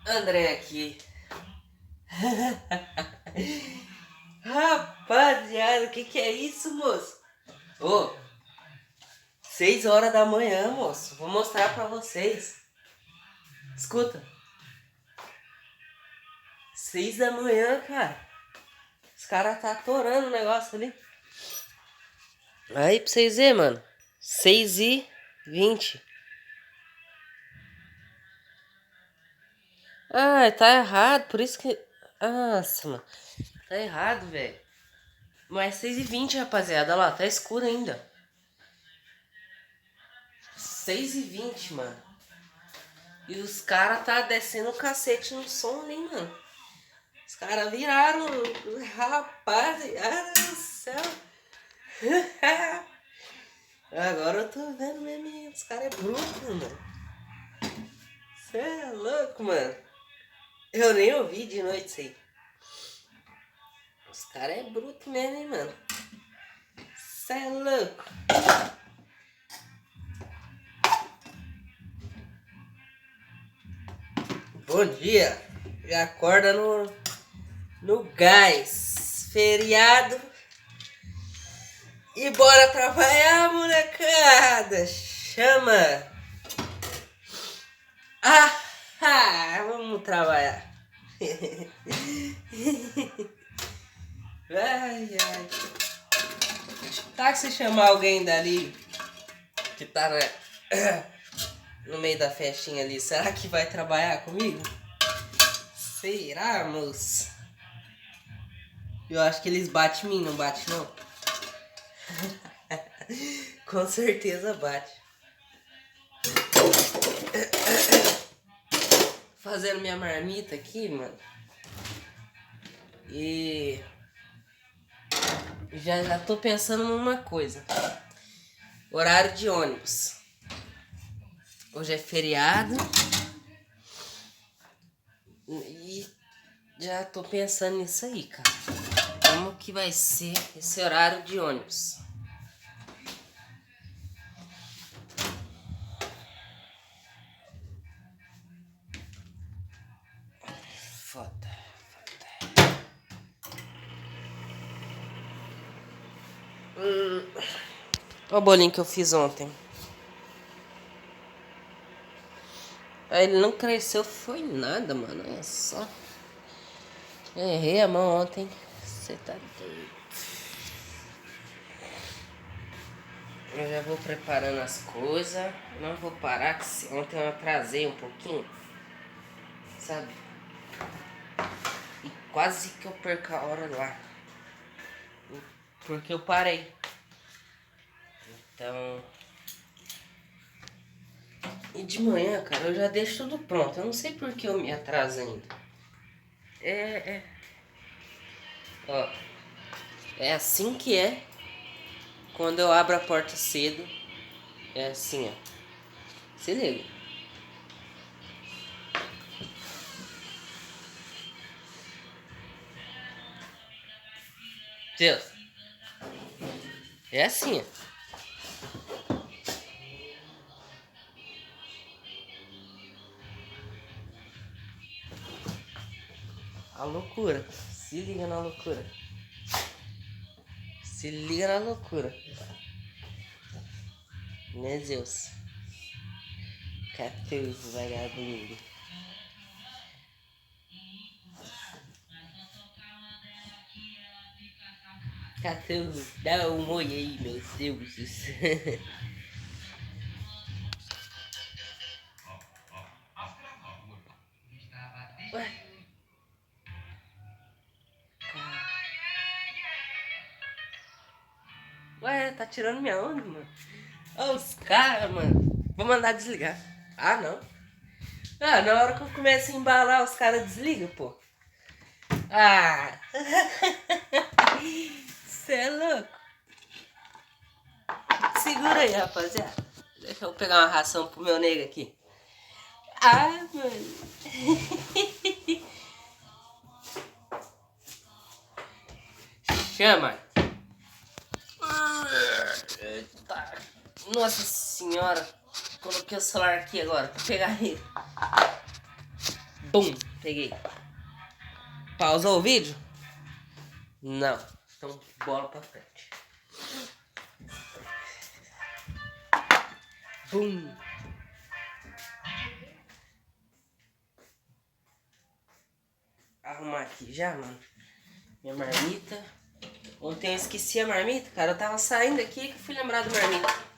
André aqui. Rapaziada, o que é isso, moço? Ô, 6 horas da manhã, moço. Vou mostrar pra vocês. Escuta. 6 da manhã, cara. Os caras tá atorando o negócio ali. Aí pra vocês verem, mano. 6h20. Ah, tá errado. Por isso que... Nossa, mano. Tá errado, velho. Mas 6h20, rapaziada. Olha lá, tá escuro ainda. 6h20, mano. E os caras tá descendo o cacete no som ali, mano. Os caras viraram. Rapaziada do céu. Agora eu tô vendo mesmo. Os caras é bruto, mano. Cê é louco, mano. Eu nem ouvi de noite isso aí. Os caras é bruto mesmo, hein, mano. Cê é louco. Bom dia. Já acorda no gás. Feriado. E bora trabalhar, molecada. Chama. Vamos trabalhar. Ai, ai. Tá, que se chamar alguém dali que tá no meio da festinha ali, será que vai trabalhar comigo? Será, moço? Eu acho que eles batem em mim, não bate não? Com certeza bate. Fazendo minha marmita aqui, mano. E já tô pensando numa coisa. Horário de ônibus. Hoje é feriado. E já tô pensando nisso aí, cara. Como que vai ser esse horário de ônibus? Foda. Olha o bolinho que eu fiz ontem. Aí ele não cresceu, foi nada, mano. É só. Errei a mão ontem. Você tá doido. Eu já vou preparando as coisas. Não vou parar, que ontem eu atrasei um pouquinho. Sabe? E quase que eu perco a hora lá. Porque eu parei. Então... E de manhã, cara, eu já deixo tudo pronto. Eu não sei por que eu me atraso ainda. Ó, é assim que é quando eu abro a porta cedo. É assim, ó. Se liga. Deus. É assim, ó. A loucura. Se liga na loucura. Se liga na loucura. Né, Deus? 14, vagabundo. Dá um oi aí, meus deuses. Ué? Ué, tá tirando minha onda, mano? Olha os caras, mano. Vou mandar desligar. Ah, não. Ah, na hora que eu começo a embalar, os caras desligam, pô. Ah! Cê é louco. Segura aí, rapaziada. Deixa eu pegar uma ração pro meu nego aqui. Ah, mano. Chama. Eita. Nossa senhora. Coloquei o celular aqui agora pra pegar ele. Bum, peguei. Pausou o vídeo? Não. Então, bola pra frente. Bum. Arrumar aqui já, mano. Minha marmita. Ontem eu esqueci a marmita, cara. Eu tava saindo aqui e fui lembrar do marmita.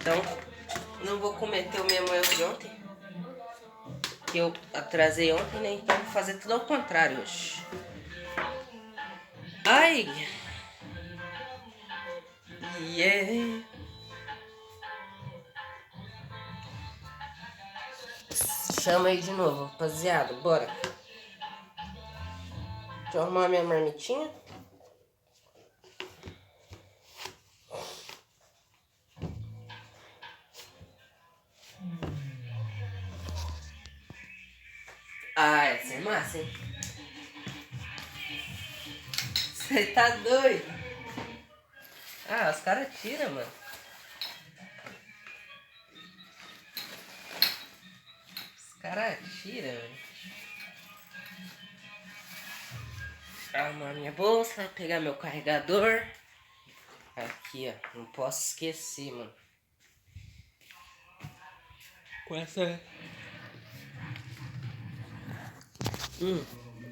Então, não vou cometer o mesmo erro de ontem. Que eu atrasei ontem, né? Então vou fazer tudo ao contrário hoje. Ai! Yeah! Chama aí de novo, rapaziada. Bora. Deixa eu arrumar minha marmitinha. Ah, essa é massa, hein? Você tá doido? Ah, os caras tiram, mano. Os caras tiram, velho. Arrumar minha bolsa, pegar meu carregador. Aqui, ó. Não posso esquecer, mano. Com essa...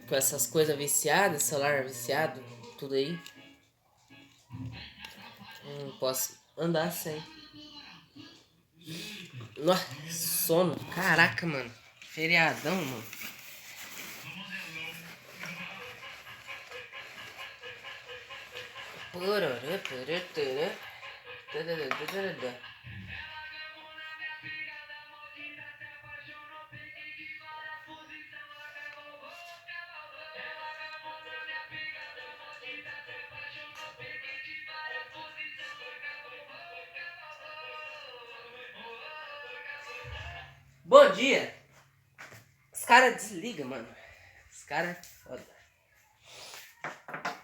com essas coisas viciadas, celular viciado, tudo aí. Não posso andar sem. Nossa, sono. Caraca, mano. Feriadão, mano. Bom dia! Os caras desligam, mano. Os caras é foda.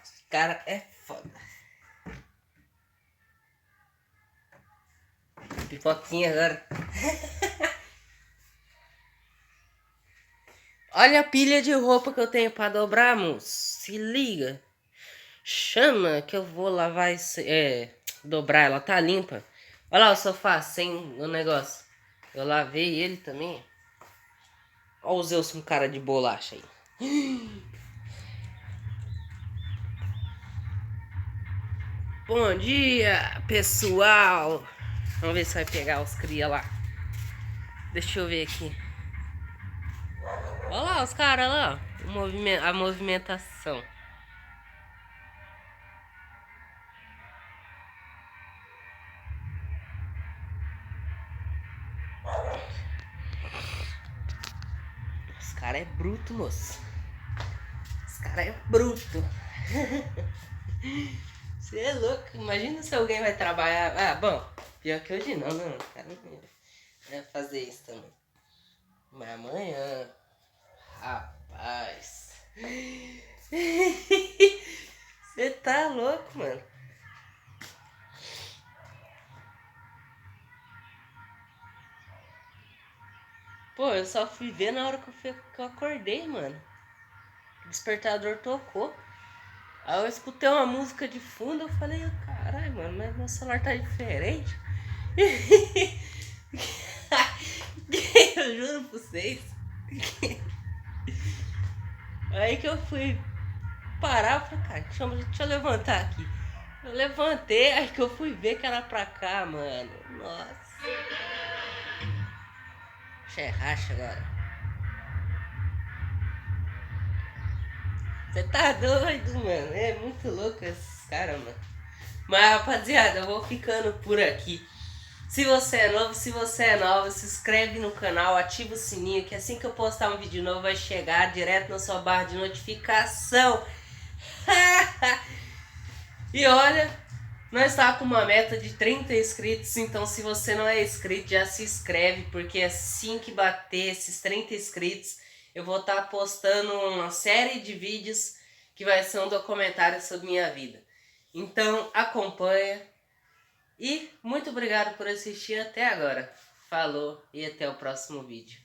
Os caras é foda. Pipoquinha agora. Olha a pilha de roupa que eu tenho pra dobrar, moço. Se liga. Chama que eu vou lavar esse... dobrar, ela tá limpa. Olha lá o sofá sem o negócio. Eu lavei ele também. Olha o Zeus com cara de bolacha aí. Bom dia, pessoal. Vamos ver se vai pegar os cria lá. Deixa eu ver aqui. Olha lá os caras lá. A movimentação. Os caras é bruto, moço. Os caras é bruto. Você é louco. Imagina se alguém vai trabalhar. Ah, bom. Pior que hoje não, não. O cara não vai fazer isso também. Mas amanhã. Rapaz. Você tá louco, mano. Pô, eu só fui ver na hora que eu acordei, mano. O despertador tocou. Aí eu escutei uma música de fundo, eu falei, caralho, mano, mas meu celular tá diferente. Eu juro pra vocês. Aí que eu fui parar, eu falei, cara, deixa eu levantar aqui. Eu levantei, aí que eu fui ver que era pra cá, mano. Nossa. Racha agora. Você tá doido, mano. É muito louco esses caras, mano. Mas, rapaziada, eu vou ficando por aqui. Se você é novo, se você é nova, se inscreve no canal, ativa o sininho, que assim que eu postar um vídeo novo vai chegar direto na sua barra de notificação. E olha, nós tá com uma meta de 30 inscritos, então se você não é inscrito, já se inscreve, porque assim que bater esses 30 inscritos, eu vou estar postando uma série de vídeos que vai ser um documentário sobre minha vida. Então acompanha. E muito obrigado por assistir até agora. Falou e até o próximo vídeo.